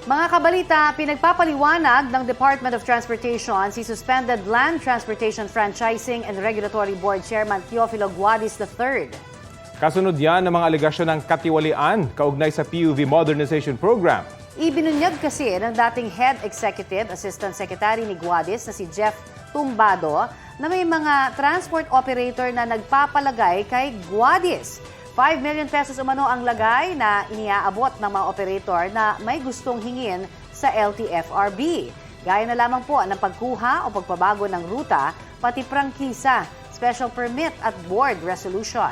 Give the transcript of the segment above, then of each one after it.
Mga kabalita, pinagpapaliwanag ng Department of Transportation si Suspended Land Transportation Franchising and Regulatory Board Chairman Teofilo Guadis III. Kasunod yan ng mga alegasyon ng katiwalian kaugnay sa PUV Modernization Program. Ibinunyag kasi ng dating Head Executive Assistant Secretary ni Guadis na si Jeff Tumbado na may mga transport operator na nagpapalagay kay Guadis. 5 million pesos umano ang lagay na iniaabot ng mga operator na may gustong hingin sa LTFRB. Gaya na lamang po ng pagkuha o pagpabago ng ruta, pati prangkisa, special permit at board resolution.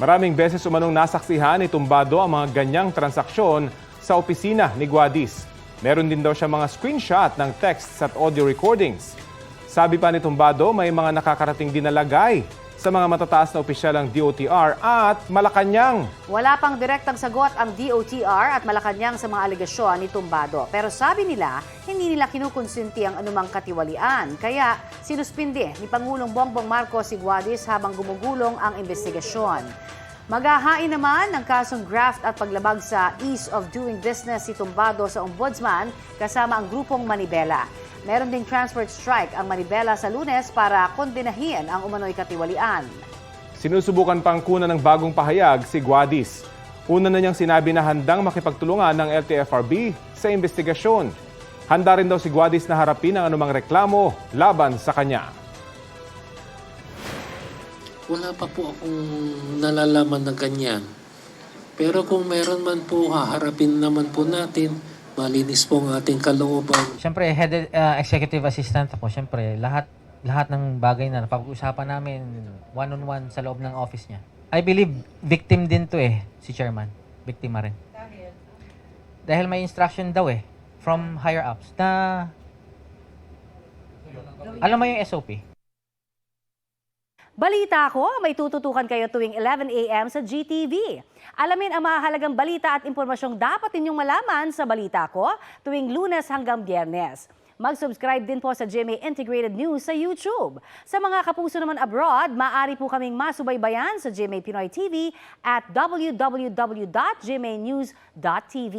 Maraming beses umanong nasaksihan ni Tumbado ang mga ganyang transaksyon sa opisina ni Guadis. Meron din daw siya mga screenshot ng texts at audio recordings. Sabi pa ni Tumbado, may mga nakakarating din na lagay sa mga matataas na opisyal ng DOTR at Malacanang. Wala pang direktang sagot ang DOTR at Malacanang sa mga alegasyon ni Tumbado. Pero sabi nila, hindi nila kinukonsinti ang anumang katiwalian. Kaya sinuspindi ni Pangulong Bongbong Marcos si Guadis habang gumugulong ang investigasyon. Maghahain naman ng kasong graft at paglabag sa ease of doing business si Tumbado sa Ombudsman kasama ang grupong Manibela. Meron ding transport strike ang Manibela sa Lunes para kondenahin ang umano'y katiwalian. Sinusubukan pang kunan ng bagong pahayag si Guadis. Una na niyang sinabi na handang makipagtulungan ng LTFRB sa investigasyon. Handa rin daw si Guadis na harapin ang anumang reklamo laban sa kanya. Wala pa po akong nalalaman ng ganyan. Pero kung meron man po, haharapin naman po natin. Malinis po ang ating kalooban. Siyempre, head executive assistant ako. Siyempre, lahat ng bagay na napag-uusapan namin one-on-one sa loob ng office niya. I believe victim din to si chairman. Biktima rin. Dahil may instruction daw from higher ups na alam mo yung SOP. Balita ko, may tututukan kayo tuwing 11 a.m. sa GTV. Alamin ang mahalagang balita at impormasyong dapat ninyong malaman sa Balita Ko tuwing Lunes hanggang Biyernes. Mag-subscribe din po sa GMA Integrated News sa YouTube. Sa mga kapuso naman abroad, maaari po kaming masubaybayan sa GMA Pinoy TV at www.gmanews.tv.